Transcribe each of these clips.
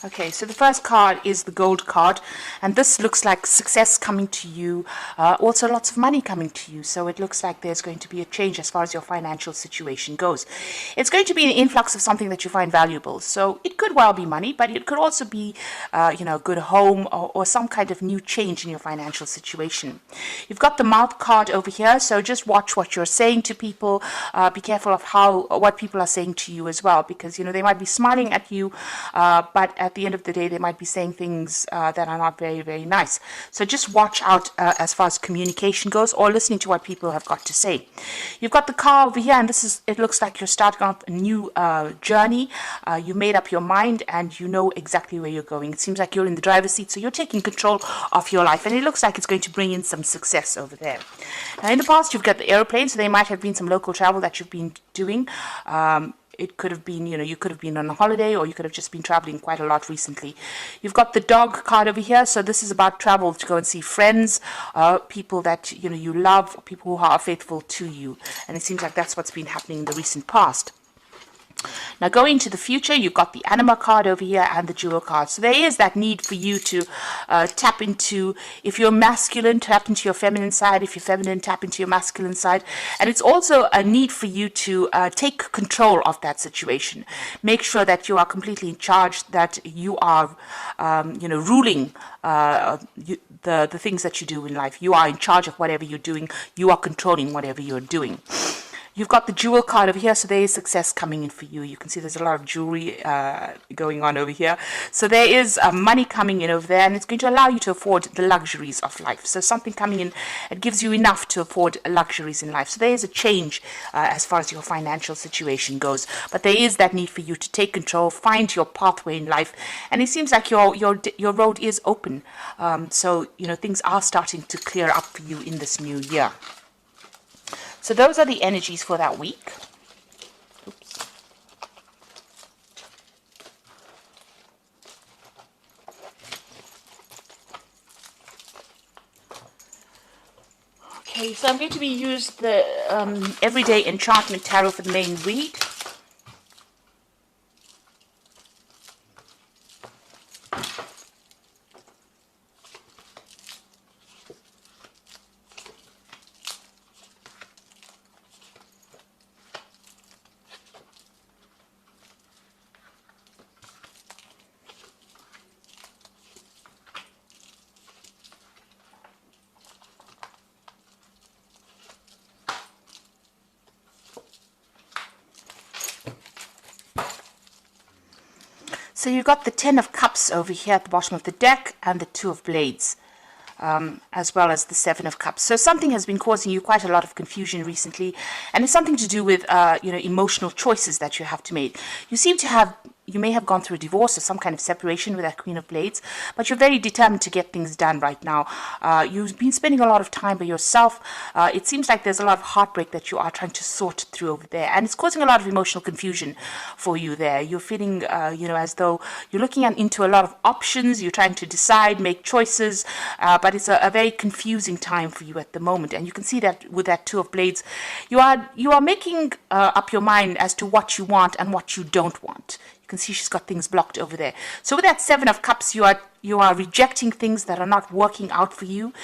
Okay, so the first card is the gold card, and this looks like success coming to you, also lots of money coming to you. So it looks like there's going to be a change as far as your financial situation goes. It's going to be an influx of something that you find valuable. So it could well be money, but it could also be, a good home or some kind of new change in your financial situation. You've got the mouth card over here, so just watch what you're saying to people. Be careful of what people are saying to you as well, because they might be smiling at you, but at the end of the day, they might be saying things that are not very, very nice. So just watch out as far as communication goes, or listening to what people have got to say. You've got the car over here, and it looks like you're starting off a new journey. You made up your mind, and you know exactly where you're going. It seems like you're in the driver's seat, so you're taking control of your life, and it looks like it's going to bring in some success over there. Now, in the past, you've got the airplane, so there might have been some local travel that you've been doing. It could have been, you could have been on a holiday, or you could have just been traveling quite a lot recently. You've got the dog card over here. So this is about travel to go and see friends, people that, you love, people who are faithful to you. And it seems like that's what's been happening in the recent past. Now, going into the future, you've got the anima card over here and the jewel card. So there is that need for you to tap into, if you're masculine, tap into your feminine side. If you're feminine, tap into your masculine side. And it's also a need for you to take control of that situation. Make sure that you are completely in charge, that you are, ruling the things that you do in life. You are in charge of whatever you're doing. You are controlling whatever you're doing. You've got the jewel card over here, so there is success coming in for you. You can see there's a lot of jewelry going on over here. So there is money coming in over there, and it's going to allow you to afford the luxuries of life. So something coming in, it gives you enough to afford luxuries in life. So there is a change as far as your financial situation goes. But there is that need for you to take control, find your pathway in life. And it seems like your road is open. So, things are starting to clear up for you in this new year. So those are the energies for that week. Oops. Okay, so I'm going to use the Everyday Enchantment Tarot for the main read. So you've got the Ten of Cups over here at the bottom of the deck, and the Two of Blades, as well as the Seven of Cups. So something has been causing you quite a lot of confusion recently, and it's something to do with emotional choices that you have to make. You may have gone through a divorce or some kind of separation with that Queen of Blades, but you're very determined to get things done right now. You've been spending a lot of time by yourself. It seems like there's a lot of heartbreak that you are trying to sort through over there, and it's causing a lot of emotional confusion for you there. You're feeling, as though you're looking into a lot of options. You're trying to decide, make choices, but it's a very confusing time for you at the moment. And you can see that with that Two of Blades, you are making up your mind as to what you want and what you don't want. You can see she's got things blocked over there. So with that Seven of Cups, you are rejecting things that are not working out for you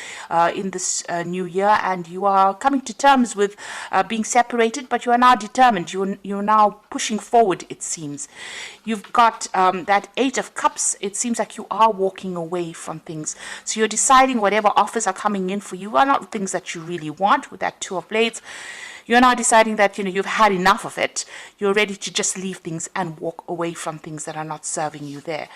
in this new year, and you are coming to terms with being separated, but you are now determined. You're now pushing forward, it seems. You've got that Eight of Cups. It seems like you are walking away from things. So you're deciding whatever offers are coming in for you are not things that you really want with that Two of Blades. You're now deciding that, you've had enough of it. You're ready to just leave things and walk away from things that are not serving you there.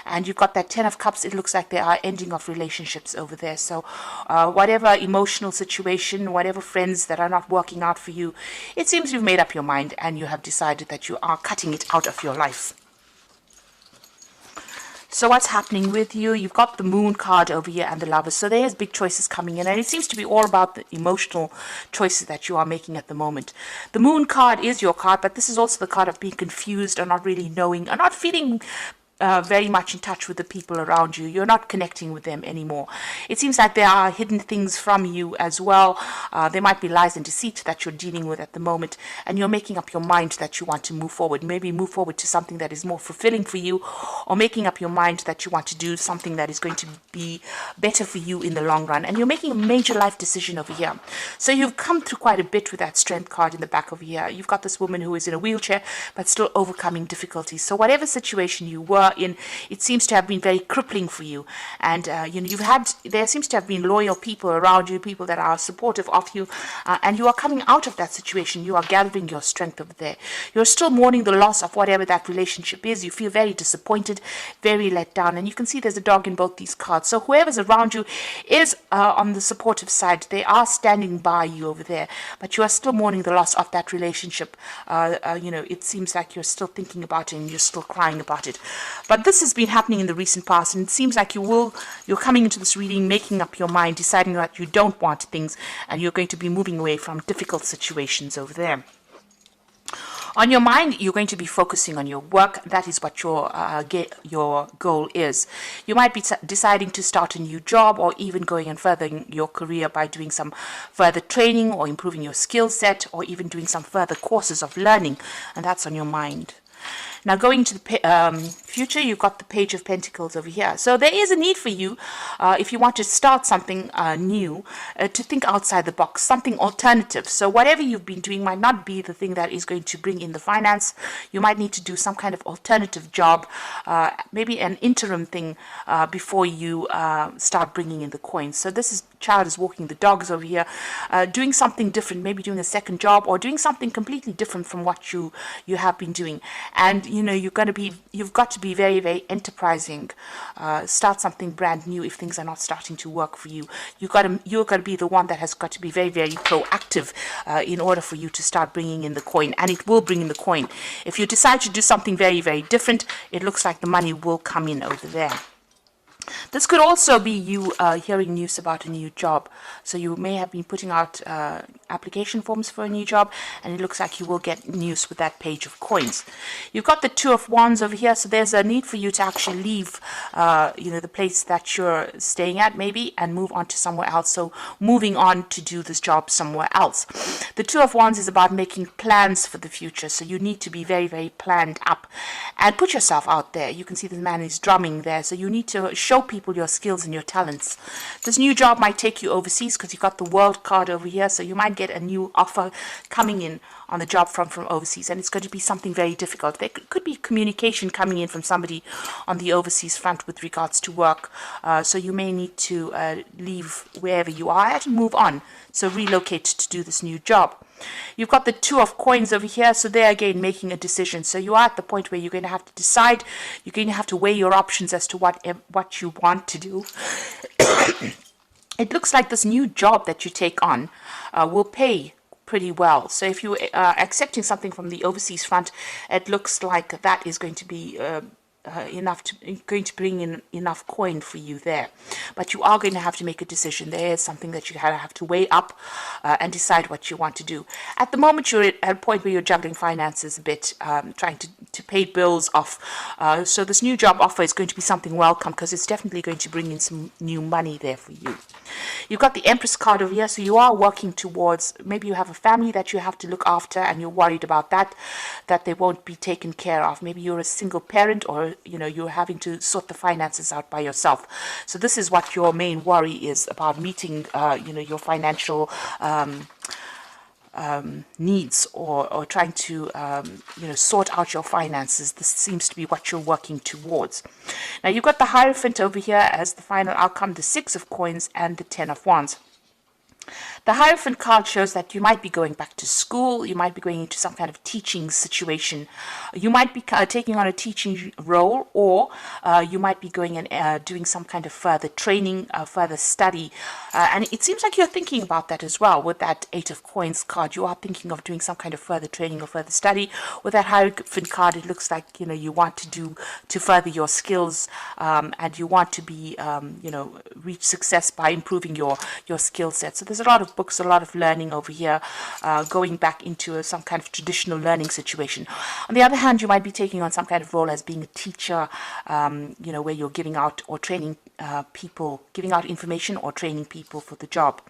And you've got that Ten of Cups. It looks like there are ending of relationships over there. So whatever emotional situation, whatever friends that are not working out for you, it seems you've made up your mind and you have decided that you are cutting it out of your life. So what's happening with you? You've got the Moon card over here and the Lovers. So there's big choices coming in, and it seems to be all about the emotional choices that you are making at the moment. The Moon card is your card, but this is also the card of being confused or not really knowing or not feeling very much in touch with the people around you. You're not connecting with them anymore. It seems like there are hidden things from you as well. There might be lies and deceit that you're dealing with at the moment, and you're making up your mind that you want to move forward. Maybe move forward to something that is more fulfilling for you, or making up your mind that you want to do something that is going to be better for you in the long run. And you're making a major life decision over here. So you've come through quite a bit with that strength card in the back over here. You've got this woman who is in a wheelchair, but still overcoming difficulties. So whatever situation you were in, it seems to have been very crippling for you, and there seems to have been loyal people around you, people that are supportive of you, and you are coming out of that situation. You are gathering your strength over there. You're still mourning the loss of whatever that relationship is. You feel very disappointed, very let down, and you can see there's a dog in both these cards. So whoever's around you is on the supportive side. They are standing by you over there, but you are still mourning the loss of that relationship. It seems like you're still thinking about it and you're still crying about it. But this has been happening in the recent past, and it seems like you're coming into this reading making up your mind, deciding that you don't want things, and you're going to be moving away from difficult situations over there. On your mind, you're going to be focusing on your work. That is what your goal is. You might be deciding to start a new job, or even going and furthering your career by doing some further training or improving your skill set, or even doing some further courses of learning, and that's on your mind. Now, going to the future, you've got the Page of Pentacles over here. So there is a need for you, if you want to start something new, to think outside the box, something alternative. So whatever you've been doing might not be the thing that is going to bring in the finance. You might need to do some kind of alternative job, maybe an interim thing, before you start bringing in the coins. So this child is walking the dogs over here, doing something different, maybe doing a second job, or doing something completely different from what you have been doing. And you've got to be very, very enterprising. Start something brand new if things are not starting to work for you. You're got to be the one that has got to be very, very proactive in order for you to start bringing in the coin, and it will bring in the coin. If you decide to do something very, very different, it looks like the money will come in over there. This could also be you hearing news about a new job. So you may have been putting out application forms for a new job, and it looks like you will get news with that Page of Coins. You've got the Two of Wands over here, so there's a need for you to actually leave the place that you're staying at maybe, and move on to somewhere else. So moving on to do this job somewhere else. The Two of Wands is about making plans for the future, so you need to be very, very planned up and put yourself out there. You can see the man is drumming there, so you need to show people your skills and your talents. This new job might take you overseas because you've got the World card over here, so you might get a new offer coming in on the job front from overseas, and it's going to be something very difficult. There could be communication coming in from somebody on the overseas front with regards to work, so you may need to leave wherever you are at and move on, so relocate to do this new job. You've got the Two of Coins over here, so there again making a decision. So you are at the point where you're going to have to decide, you're going to have to weigh your options as to what you want to do. It looks like this new job that you take on will pay pretty well. So if you are accepting something from the overseas front, it looks like that is going to be going to bring in enough coin for you there. But you are going to have to make a decision. There is something that you have to weigh up and decide what you want to do. At the moment, you're at a point where you're juggling finances a bit, trying to pay bills off. So this new job offer is going to be something welcome, because it's definitely going to bring in some new money there for you. You've got the Empress card over here, so you are working towards, maybe you have a family that you have to look after, and you're worried about that they won't be taken care of. Maybe you're a single parent, or you're having to sort the finances out by yourself. So this is what your main worry is about, meeting your financial needs, or trying to sort out your finances. This seems to be what you're working towards. Now you've got the Hierophant over here as the final outcome, the Six of Coins and the Ten of Wands. The Hierophant card shows that you might be going back to school, you might be going into some kind of teaching situation, you might be taking on a teaching role, or you might be going and doing some kind of further training, further study, and it seems like you're thinking about that as well. With that Eight of Coins card, you are thinking of doing some kind of further training or further study. With that Hierophant card, it looks like you want to further your skills, and you want to be reach success by improving your skill set. So this there's a lot of books, a lot of learning over here, going back into some kind of traditional learning situation. On the other hand, you might be taking on some kind of role as being a teacher, where you're giving out or training people, giving out information or training people for the job.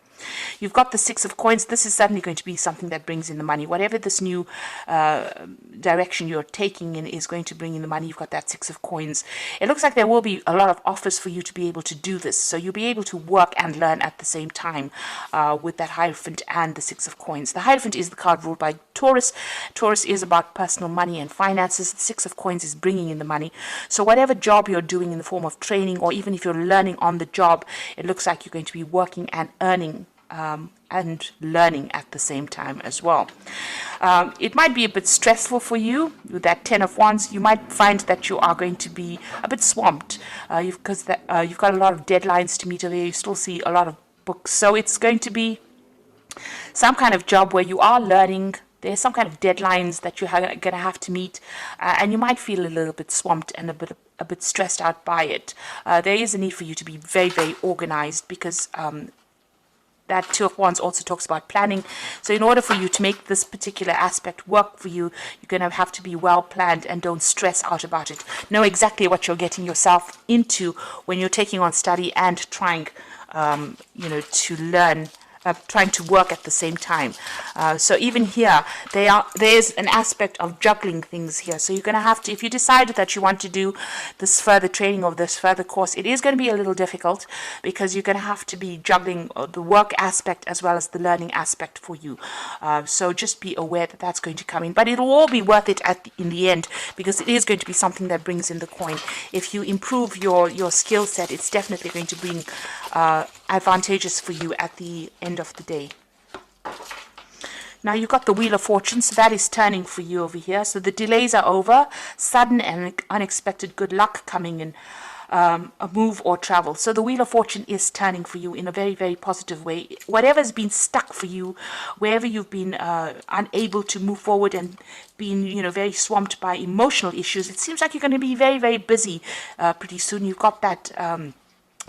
You've got the Six of Coins. This is certainly going to be something that brings in the money. Whatever this new direction you're taking in is going to bring in the money. You've got that Six of Coins. It looks like there will be a lot of offers for you to be able to do this. So you'll be able to work and learn at the same time with that Hierophant and the Six of Coins. The Hierophant is the card ruled by Taurus. Taurus is about personal money and finances. The Six of Coins is bringing in the money. So whatever job you're doing in the form of training, or even if you're learning on the job, it looks like you're going to be working and earning and learning at the same time as well. It might be a bit stressful for you with that Ten of Wands. You might find that you are going to be a bit swamped because you've got a lot of deadlines to meet over here. You still see a lot of books. So it's going to be some kind of job where you are learning. There's some kind of deadlines that you're going to have to meet, and you might feel a little bit swamped and a bit stressed out by it. There is a need for you to be very, very organized, because that Two of Wands also talks about planning. So in order for you to make this particular aspect work for you, you're going to have to be well planned and don't stress out about it. Know exactly what you're getting yourself into when you're taking on study and trying, to learn, trying to work at the same time. So even here, there's an aspect of juggling things here. So you're going to have to, if you decide that you want to do this further training or this further course, it is going to be a little difficult, because you're going to have to be juggling the work aspect as well as the learning aspect for you. So just be aware that that's going to come in. But it'll all be worth it in the end, because it is going to be something that brings in the coin. If you improve your skill set, it's definitely going to bring advantageous for you at the end of the day. Now you've got the Wheel of Fortune, so that is turning for you over here. So the delays are over, sudden and unexpected good luck coming in, a move or travel. So the Wheel of Fortune is turning for you in a very, very positive way. Whatever's been stuck for you, wherever you've been unable to move forward and been, very swamped by emotional issues, it seems like you're going to be very, very busy pretty soon. You've got that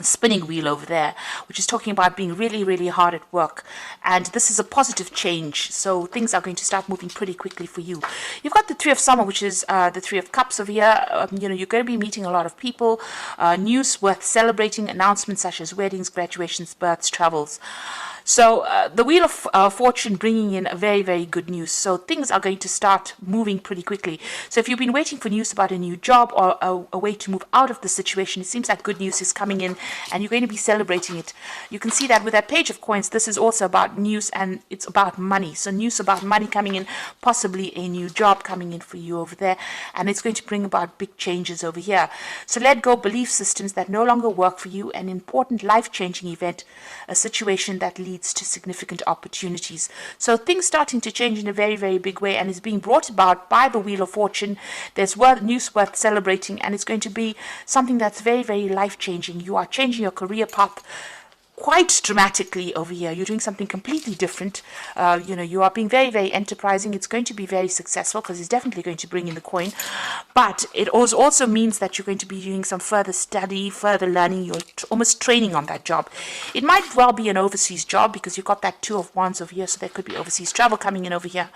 spinning wheel over there, which is talking about being really, really hard at work, and this is a positive change, so things are going to start moving pretty quickly for you. You've got the Three of Summer, which is the Three of Cups over here. You're going to be meeting a lot of people, news worth celebrating, announcements such as weddings, graduations, births, travels. So the Wheel of Fortune bringing in a very, very good news. So things are going to start moving pretty quickly. So if you've been waiting for news about a new job or a way to move out of the situation, it seems like good news is coming in and you're going to be celebrating it. You can see that with that Page of Coins, this is also about news and it's about money. So news about money coming in, possibly a new job coming in for you over there. And it's going to bring about big changes over here. So let go belief systems that no longer work for you, an important life-changing event, a situation that leads to significant opportunities. So things starting to change in a very, very big way, and is being brought about by the Wheel of Fortune. There's news worth celebrating, and it's going to be something that's very, very life-changing. You are changing your career path quite dramatically over here. You're doing something completely different. You are being very, very enterprising. It's going to be very successful because it's definitely going to bring in the coin. But it also means that you're going to be doing some further study, further learning. You're almost training on that job. It might well be an overseas job because you've got that Two of Wands over here, so there could be overseas travel coming in over here.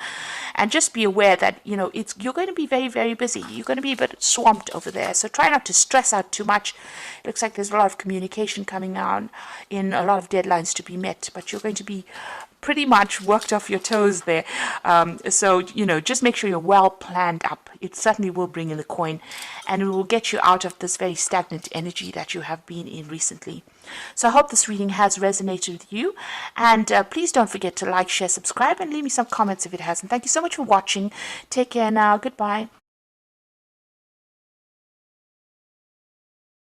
And just be aware that, you're going to be very, very busy. You're going to be a bit swamped over there. So try not to stress out too much. It looks like there's a lot of communication coming on, in a lot of deadlines to be met, but you're going to be pretty much worked off your toes there. So just make sure you're well planned up. It certainly will bring in the coin, and it will get you out of this very stagnant energy that you have been in recently. So I hope this reading has resonated with you, and please don't forget to like, share, subscribe, and leave me some comments if it hasn't. Thank you so much for watching. Take care now. Goodbye.